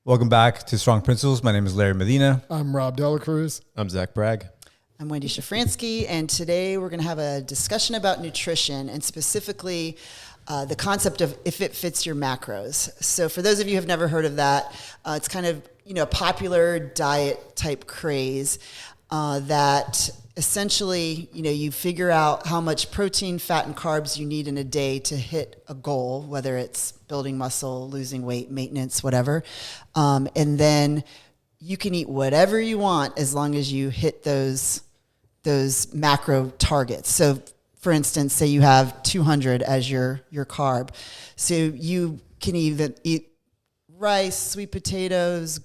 Welcome back to Strong Principles. My name is Larry Medina. I'm Rob Delacruz. I'm Zach Bragg. I'm Wendy Shafransky, and today we're going to have a discussion about nutrition and specifically the concept of if it fits your macros. So for those of you who have never heard of that, it's kind of a popular diet type craze that essentially you figure out how much protein, fat, and carbs you need in a day to hit a goal, whether it's building muscle, losing weight, maintenance, whatever, and then you can eat whatever you want as long as you hit those macro targets. So for instance, say you have 200 as your carb. So you can even eat rice, sweet potatoes,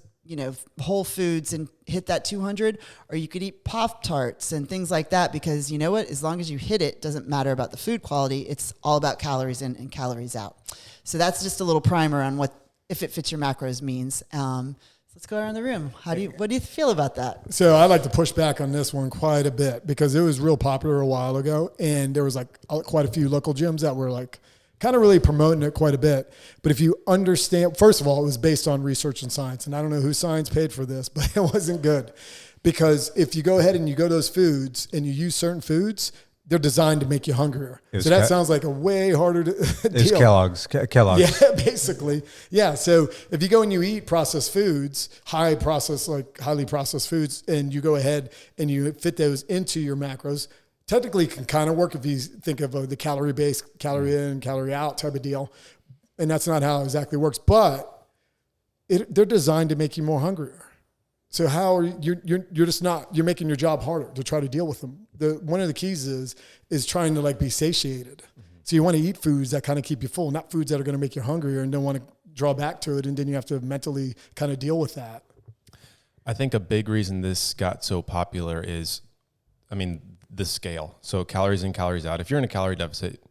whole foods and hit that 200, or you could eat Pop-Tarts and things like that, because you know what, as long as you hit it, doesn't matter about the food quality. It's all about calories in and calories out. So that's just a little primer on what if it fits your macros means. Let's go around the room. What do you feel about that? So I like to push back on this one quite a bit because it was real popular a while ago, and there was quite a few local gyms that were kind of really promoting it quite a bit. But if you understand, first of all, it was based on research and science, and I don't know who science paid for this, but it wasn't good, because if you go ahead and you go to those foods and you use certain foods, they're designed to make you hungrier. So that sounds like a way harder deal. It's Kellogg's. Yeah, basically. Yeah. So if you go and you eat processed foods, highly processed foods, and you go ahead and you fit those into your macros, technically it can kind of work if you think of the calorie-based, calorie in, calorie out type of deal. And that's not how it exactly works. But they're designed to make you more hungrier. So how are you're just not, you're making your job harder to try to deal with them. One of the keys is trying to be satiated. Mm-hmm. So you want to eat foods that kind of keep you full, not foods that are going to make you hungrier and don't want to draw back to it. And then you have to mentally kind of deal with that. I think a big reason this got so popular is, the scale. So calories in, calories out. If you're in a calorie deficit,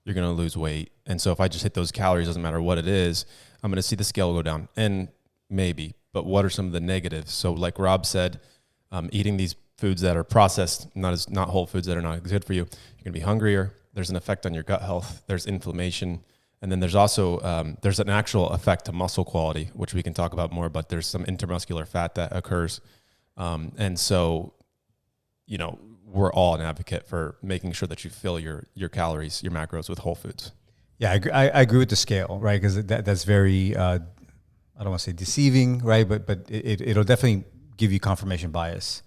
you're going to lose weight. And so if I just hit those calories, doesn't matter what it is, I'm going to see the scale go down. And maybe, but what are some of the negatives? So like Rob said, eating these foods that are processed, not whole foods that are not good for you, you're going to be hungrier. There's an effect on your gut health. There's inflammation. And then there's also, there's an actual effect to muscle quality, which we can talk about more, but there's some intramuscular fat that occurs. And so, we're all an advocate for making sure that you fill your calories, your macros with whole foods. Yeah, I agree with the scale, right? Because that's very, I don't want to say deceiving, right? But it'll definitely give you confirmation bias.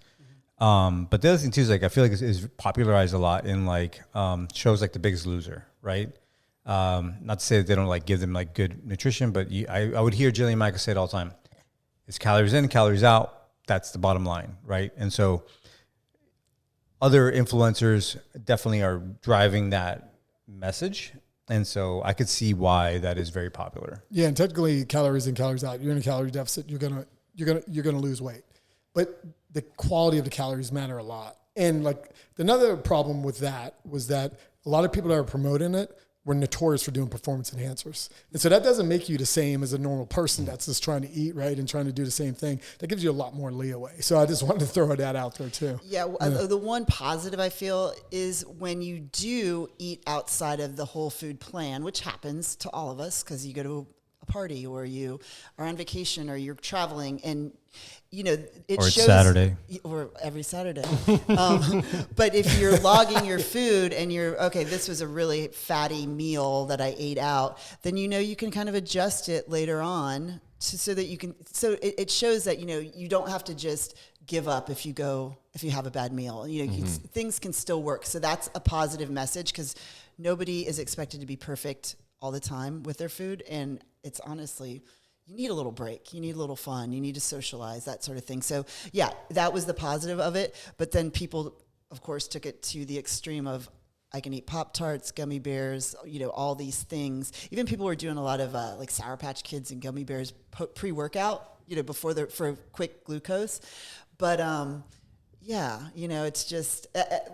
But the other thing too is I feel like it's popularized a lot in shows like The Biggest Loser, right? Not to say that they don't give them good nutrition, but I would hear Jillian Michaels say it all the time. It's calories in, calories out. That's the bottom line, right? And so other influencers definitely are driving that message. And so I could see why that is very popular. Yeah, and technically calories in, calories out. You're in a calorie deficit, you're gonna lose weight. But the quality of the calories matter a lot. And another problem with that was that a lot of people that are promoting it were notorious for doing performance enhancers. And so that doesn't make you the same as a normal person that's just trying to eat, right, and trying to do the same thing. That gives you a lot more leeway. So I just wanted to throw that out there too. Yeah, the one positive I feel is when you do eat outside of the whole food plan, which happens to all of us because you go to a party or you are on vacation or you're traveling, and it shows Saturday or every Saturday. But if you're logging your food and this was a really fatty meal that I ate out, then you can kind of adjust it later on so that you can. So it shows that you don't have to just give up if you have a bad meal. Things can still work. So that's a positive message because nobody is expected to be perfect all the time with their food, and it's honestly, you need a little break. You need a little fun. You need to socialize, that sort of thing. So yeah, that was the positive of it. But then people, of course, took it to the extreme of, I can eat Pop-Tarts, gummy bears, all these things. Even people were doing a lot of Sour Patch Kids and gummy bears pre-workout, for quick glucose. But it's just,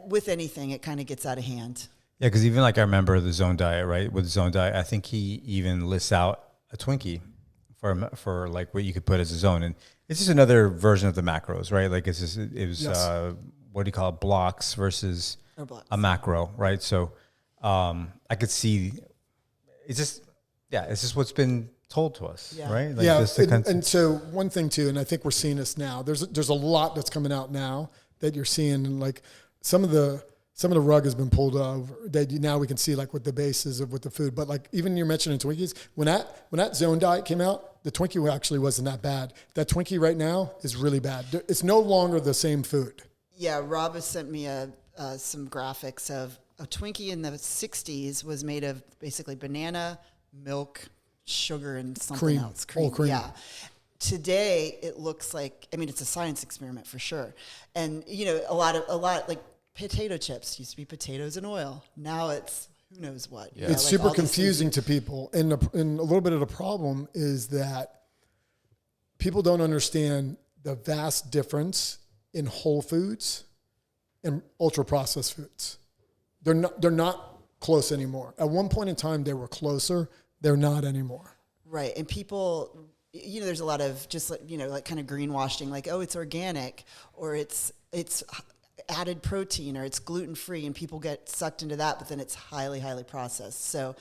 with anything, it kind of gets out of hand. Yeah, because even I remember the Zone Diet, right? With the Zone Diet, I think he even lists out a Twinkie for what you could put as a zone, and it's just another version of the macros, right? It was yes. What do you call it? Blocks versus a macro, right? So I could see it's just what's been told to us, Yeah. right? Like yeah, this the and so one thing too, and I think we're seeing this now. There's a lot that's coming out now that you're seeing, and like some of the rug has been pulled over that now we can see like what the base is of what the food. But like even you're mentioning Twinkies, when that Zone diet came out, the Twinkie actually wasn't that bad. That Twinkie right now is really bad. It's no longer the same food. Yeah, Rob has sent me some graphics of a Twinkie in the 60s was made of basically banana, milk, sugar, and something else. Whole cream. Yeah. Today, it looks like, I mean, it's a science experiment for sure. And, you know, a lot like potato chips used to be potatoes and oil. Now it's who knows what. Yeah. You know, It's like super all these confusing things. to people. And a little bit of the problem is that people don't understand the vast difference in whole foods and ultra processed foods. They're not close anymore. At one point in time, they were closer. They're not anymore. Right. And people, you know, there's a lot of just like, you know, like kind of greenwashing, like, oh, it's organic or it's added protein or it's gluten free, and people get sucked into that, but then it's highly, highly processed. So,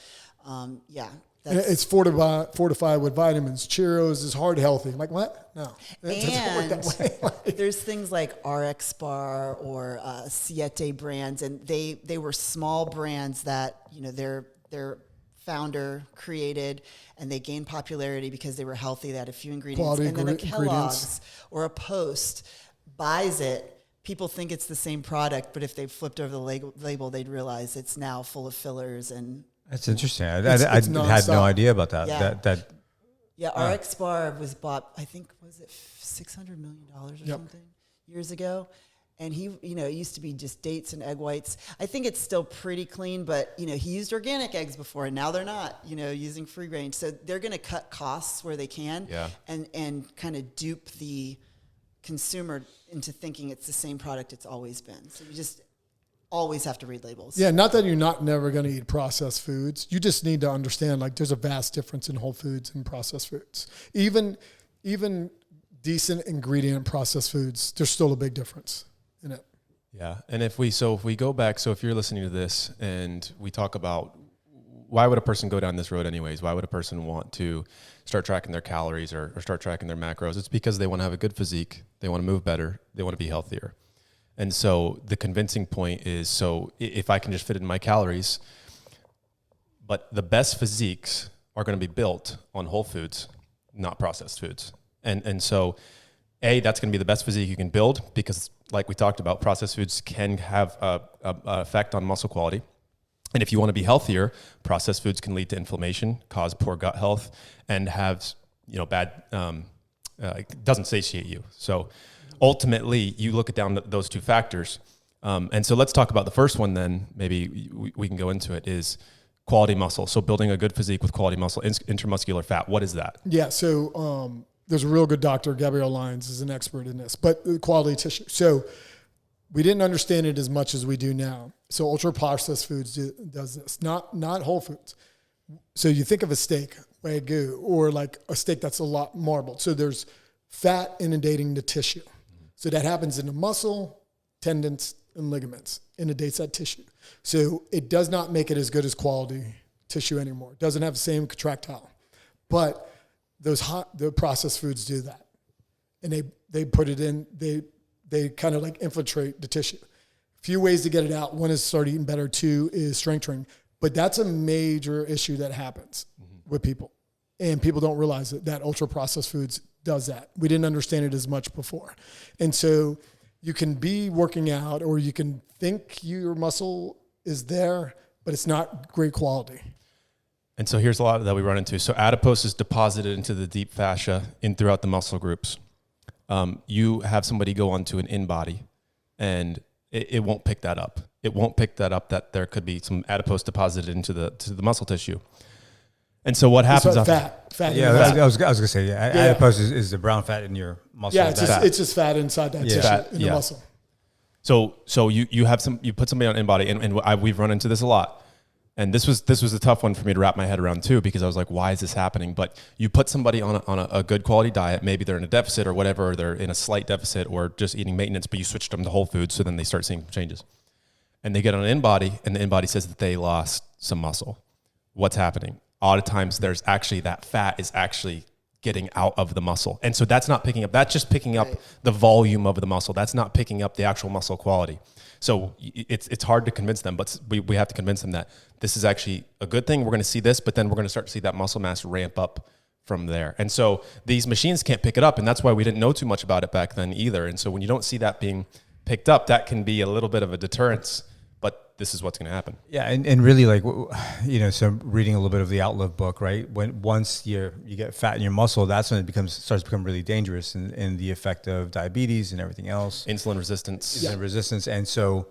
yeah. And it's fortified with vitamins. Cheerios is heart healthy. I'm like, what? No. It doesn't work that way. There's things like RX Bar or Siete brands, and they were small brands that, you know, their founder created, and they gained popularity because they were healthy. They had a few ingredients. Quality and then a ingredients. Kellogg's or a Post buys it. People think it's the same product, but if they flipped over the label, they'd realize it's now full of fillers and... That's interesting. I It's had nonstop. no idea about that. Yeah. That RX Bar was bought, I think, was it $600 million or something years ago? And he, you know, it used to be just dates and egg whites. I think it's still pretty clean, but, you know, he used organic eggs before, and now they're not, you know, using free range. So they're going to cut costs where they can and kind of dupe the consumer into thinking it's the same product it's always been. So you just always have to read labels. Yeah, not that you're not never going to eat processed foods. You just need to understand, like, there's a vast difference in whole foods and processed foods. Even decent ingredient processed foods, there's still a big difference in it. Yeah. And if we go back, so if you're listening to this and we talk about why would a person go down this road anyways? Why would a person want to start tracking their calories or start tracking their macros? It's because they want to have a good physique. They want to move better. They want to be healthier. And so the convincing point is, so if I can just fit in my calories, but the best physiques are going to be built on whole foods, not processed foods. And so that's going to be the best physique you can build because, like we talked about, processed foods can have a effect on muscle quality. And if you want to be healthier, processed foods can lead to inflammation, cause poor gut health, and have, you know, bad, it doesn't satiate you. So ultimately, you look at down those two factors. And so let's talk about the first one then, maybe we can go into it, is quality muscle. So building a good physique with quality muscle, intramuscular fat, what is that? Yeah, so there's a real good doctor, Gabrielle Lyons, is an expert in this, but quality tissue. So we didn't understand it as much as we do now. So ultra-processed foods does this, not whole foods. So you think of a steak, Wagyu, or like a steak that's a lot marbled. So there's fat inundating the tissue. So that happens in the muscle, tendons, and ligaments, inundates that tissue. So it does not make it as good as quality tissue anymore. It doesn't have the same contractile. But the processed foods do that. And they put it in, they kind of like infiltrate the tissue. Few ways to get it out. One is start eating better. Two is strength training. But that's a major issue that happens with people. And people don't realize that ultra processed foods does that. We didn't understand it as much before. And so you can be working out or you can think your muscle is there, but it's not great quality. And so here's a lot that we run into. So adipose is deposited into the deep fascia throughout the muscle groups. You have somebody go onto an InBody and it won't pick that up. It won't pick that up that there could be some adipose deposited into the muscle tissue. And so what happens? Fat. Yeah, I was gonna say adipose is the brown fat in your muscle. Yeah, it's just fat inside that tissue in the muscle. So you put somebody on InBody, and we've run into this a lot. And this was a tough one for me to wrap my head around too, because I was like, why is this happening? But you put somebody on a good quality diet, maybe they're in a deficit or whatever, or they're in a slight deficit or just eating maintenance, but you switched them to whole foods, so then they start seeing changes. And they get on an InBody, and the InBody says that they lost some muscle. What's happening? a lot of times there's actually that fat is actually getting out of the muscle. And so that's not picking up, that's just picking up the volume of the muscle. That's not picking up the actual muscle quality. So it's hard to convince them, but we have to convince them that this is actually a good thing. We're going to see this, but then we're going to start to see that muscle mass ramp up from there. And so these machines can't pick it up. And that's why we didn't know too much about it back then either. And so when you don't see that being picked up, that can be a little bit of a deterrence, but this is what's going to happen. Yeah. And really, like, you know, so reading a little bit of the Outlive book, right? Once you get fat in your muscle, that's when it starts to become really dangerous, and the effect of diabetes and everything else. Insulin resistance. And so,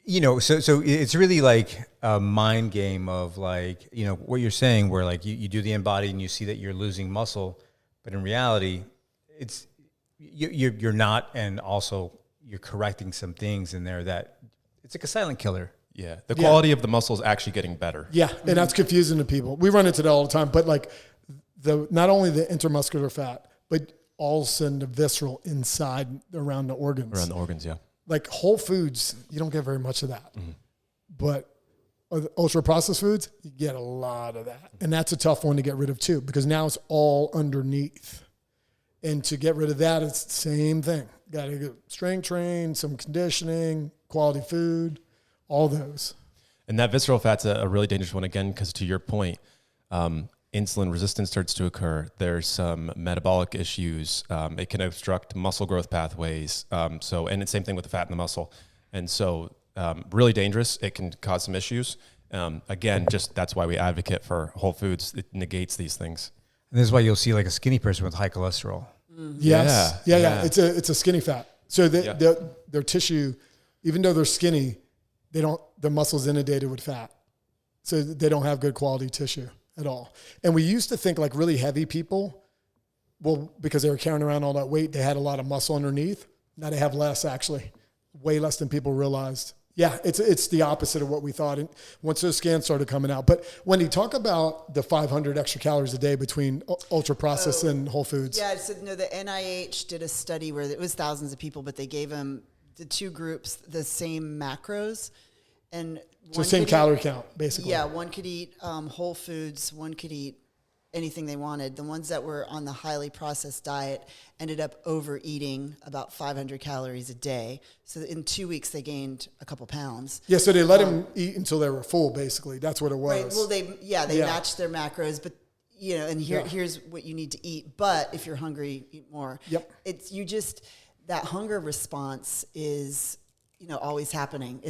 you know, so it's really like a mind game of, like, you know, what you're saying, where like you do the InBody and you see that you're losing muscle, but in reality, it's you're not, and also you're correcting some things in there that it's like a silent killer. Yeah, the quality of the muscle is actually getting better. Yeah, and that's confusing to people. We run into that all the time. But like not only the intramuscular fat, but also the visceral inside around the organs. Around the organs, yeah. Like whole foods, you don't get very much of that. But ultra processed foods, you get a lot of that. And that's a tough one to get rid of too, because now it's all underneath. And to get rid of that, it's the same thing. Got to get strength train, some conditioning, quality food, all those. And that visceral fat's a really dangerous one, again, because to your point, insulin resistance starts to occur. There's some metabolic issues. It can obstruct muscle growth pathways. And it's the same thing with the fat in the muscle. And so really dangerous. It can cause some issues. Again, just that's why we advocate for whole foods. It negates these things. And this is why you'll see like a skinny person with high cholesterol. Yes. Yeah. It's a skinny fat. So their tissue, even though they're skinny, their muscles inundated with fat. So they don't have good quality tissue at all. And we used to think like really heavy people, well, because they were carrying around all that weight, they had a lot of muscle underneath. Now they have less, actually, way less than people realized. Yeah, it's the opposite of what we thought. And once those scans started coming out. But Wendy, talk about the 500 extra calories a day between ultra processed and whole foods. Yeah, so no, the NIH did a study where it was thousands of people, but they gave them the two groups the same macros, and so same calorie count, basically. Yeah, one could eat whole foods, one could eat anything they wanted. The ones that were on the highly processed diet ended up overeating about 500 calories a day. So in 2 weeks, they gained a couple pounds. Yeah, so they let them eat until they were full, basically. That's what it was. Right. Well, they matched their macros, but you know, and here's what you need to eat. But if you're hungry, eat more. Yep. That hunger response is, you know, always happening.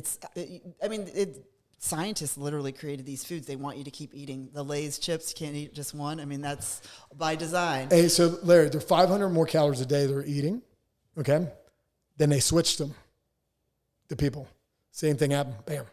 Scientists literally created these foods. They want you to keep eating the Lay's chips. You can't eat just one. I mean, that's by design. Hey, so Larry, they're 500 more calories a day they're eating, okay? Then they switched them, the people. Same thing happened, bam.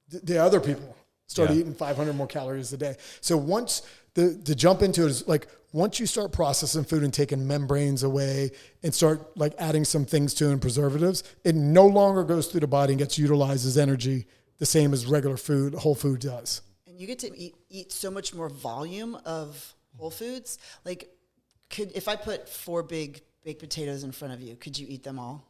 The other people started eating 500 more calories a day. So once the jump into it is like, once you start processing food and taking membranes away and start like adding some things to it and preservatives, it no longer goes through the body and gets utilized as energy the same as regular food, whole food does. And you get to eat so much more volume of whole foods. Like, if I put 4 big baked potatoes in front of you, could you eat them all?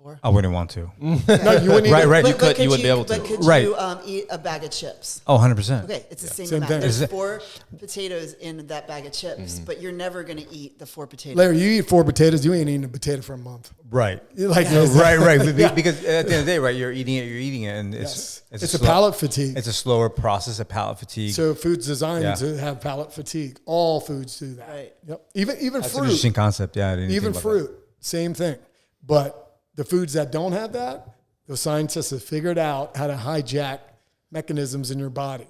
4? I wouldn't want to. No, you wouldn't eat right. You wouldn't be able to. But could Right. you eat a bag of chips? Oh, 100%. Okay, it's the same Same amount. thing. There's 4 potatoes in that bag of chips, but you're never going to eat the 4 potatoes. Larry, you eat 4 potatoes, you ain't eating a potato for a month. Right. Like, Right. Because at the end of the day, right, you're eating it, and it's a palate fatigue. It's a slower process of palate fatigue. So food's designed to have palate fatigue. All foods do that. Right. Yep. Even That's an fruit. interesting concept. Yeah. I didn't Even think about fruit, same thing. But the foods that don't have that, the scientists have figured out how to hijack mechanisms in your body.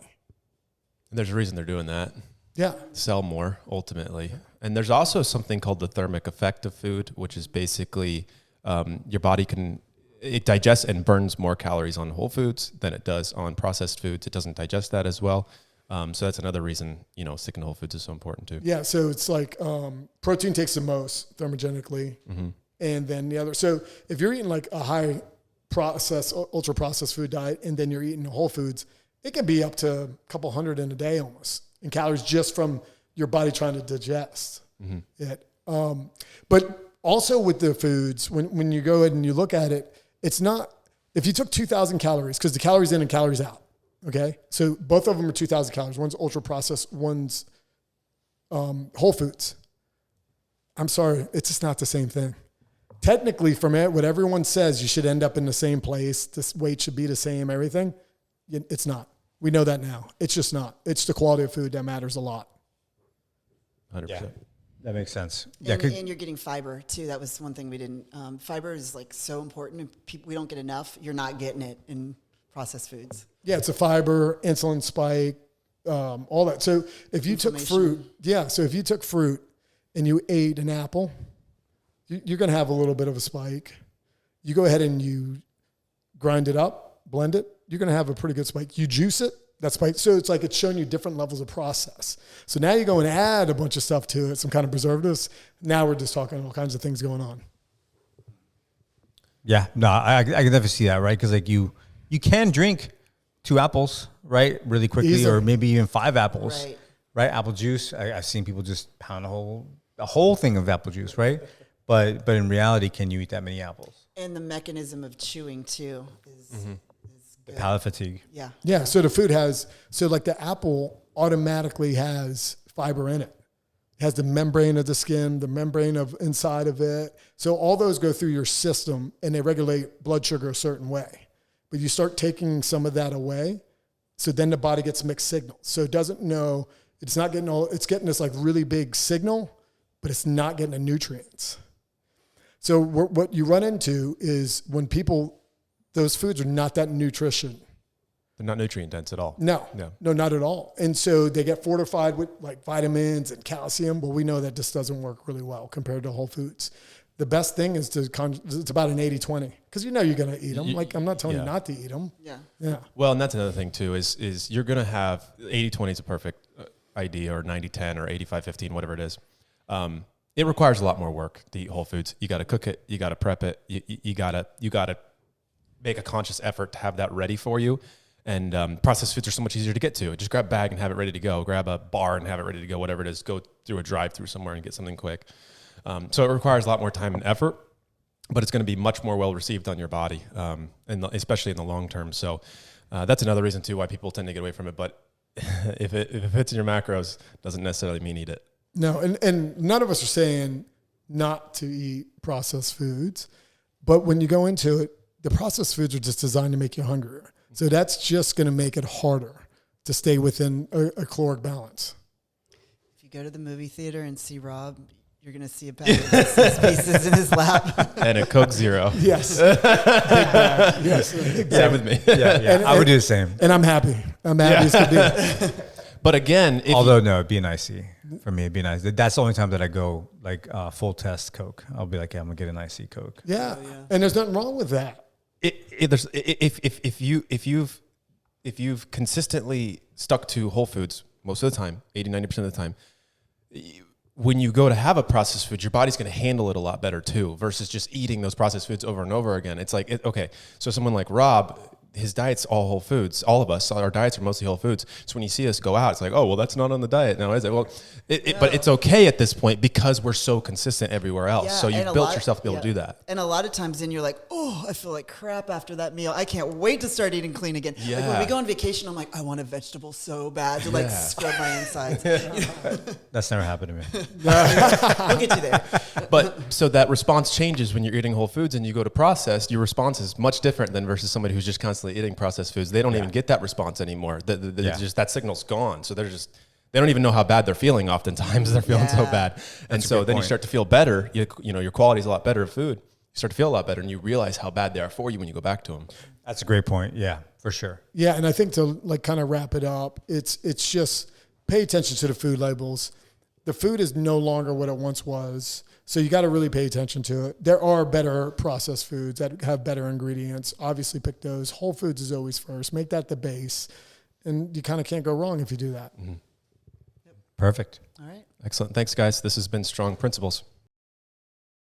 And there's a reason they're doing that. Yeah. Sell more, ultimately. And there's also something called the thermic effect of food, which is basically your body it digests and burns more calories on whole foods than it does on processed foods. It doesn't digest that as well. So that's another reason, sticking to whole foods is so important too. Yeah. So it's like protein takes the most thermogenically. And then the other. So if you're eating like a high processed, ultra processed food diet, and then you're eating whole foods, it can be up to a couple hundred in a day almost in calories just from your body trying to digest it. But also with the foods, when you go ahead and you look at it, it's not, if you took 2,000 calories, because the calories in and calories out, Okay. So both of them are 2,000 calories. One's ultra processed, one's whole foods. I'm sorry. It's just not the same thing. Technically, from it, what everyone says, you should end up in the same place. This weight should be the same, everything. It's not. We know that now. It's just not. It's the quality of food that matters a lot. 100%. Yeah, that makes sense. And you're getting fiber too. That was one thing we didn't. Fiber is like so important. And we don't get enough. You're not getting it in processed foods. Yeah, it's a fiber, insulin spike, all that. So if you took fruit, so if you took fruit and you ate an apple, you're going to have a little bit of a spike. You go ahead and you grind it up, blend it, you're going to have a pretty good spike. You juice it, that spike. So it's like it's showing you different levels of process. So now you go and add a bunch of stuff to it, some kind of preservatives. Now we're just talking all kinds of things going on. Yeah, no, I can definitely see that, right? Because like you can drink 2 apples, right, really quickly, Easily. or maybe even 5 apples, Right. right? Apple juice. I've seen people just pound a whole thing of apple juice, right? But in reality, can you eat that many apples? And the mechanism of chewing too is The palate fatigue. yeah. Yeah, so the food has, so like the apple automatically has fiber in it. It has the membrane of the skin, the membrane of inside of it. So all those go through your system and they regulate blood sugar a certain way. But you start taking some of that away, so then the body gets mixed signals. So it doesn't know, it's not getting all, it's getting this like really big signal, but it's not getting the nutrients. So what you run into is when people, those foods are not that nutrition. They're not nutrient dense at all. No, not at all. And so they get fortified with like vitamins and calcium, but we know that this doesn't work really well compared to whole foods. The best thing is it's about an 80-20 because you know you're going to eat them. Like I'm not telling you not to eat them. Yeah. Well, and that's another thing too, is you're going to have 80-20 is a perfect idea, or 90-10 or 85-15, whatever it is. It requires a lot more work to eat whole foods. You got to cook it. You got to prep it. You got to make a conscious effort to have that ready for you. And processed foods are so much easier to get to. Just grab a bag and have it ready to go. Grab a bar and have it ready to go. Whatever it is, go through a drive-through somewhere and get something quick. So it requires a lot more time and effort, but it's going to be much more well received on your body, and especially in the long term. So that's another reason too why people tend to get away from it. But if it fits in your macros, doesn't necessarily mean eat it. No, and none of us are saying not to eat processed foods, but when you go into it, the processed foods are just designed to make you hungrier. So that's just going to make it harder to stay within a caloric balance. If you go to the movie theater and see Rob, you're going to see a bag of Reese's Pieces in his lap. And a Coke Zero. Yes. Big bag. Yes. Same with me. Yeah, I would do the same. And I'm happy. I'm happy as could be. But again, Although no, it'd be an icy for me. It'd be nice. That's the only time that I go like full test Coke. I'll be like, I'm gonna get an icy Coke. Yeah. And there's nothing wrong with that. If you've consistently stuck to whole foods most of the time, 80-90% of the time, when you go to have a processed food, your body's going to handle it a lot better too, versus just eating those processed foods over and over again. It's like, okay, so someone like Rob, his diet's all whole foods. All of us, our diets are mostly whole foods. So when you see us go out, it's like, oh, well, that's not on the diet now, is it? Well, but it's okay at this point because we're so consistent everywhere else. Yeah, so you've built yourself to be able to do that. And a lot of times then you're like, oh, I feel like crap after that meal. I can't wait to start eating clean again. Yeah. Like when we go on vacation, I'm like, I want a vegetable so bad to like scrub my insides. You know? That's never happened to me. We'll get you there. But so that response changes when you're eating whole foods and you go to processed. Your response is much different than versus somebody who's just constantly eating processed foods. They don't even get that response anymore. Just that signal's gone. So they don't even know how bad they're feeling. Oftentimes they're feeling so bad, and so then you start to feel better. You know your quality's a lot better of food. You start to feel a lot better, and you realize how bad they are for you when you go back to them. That's a great point. Yeah, for sure. Yeah, and I think to like kind of wrap it up, it's just pay attention to the food labels. The food is no longer what it once was. So you got to really pay attention to it. There are better processed foods that have better ingredients. Obviously pick those. Whole foods is always first. Make that the base. And you kind of can't go wrong if you do that. Mm-hmm. Perfect. All right. Excellent. Thanks, guys. This has been Strong Principles.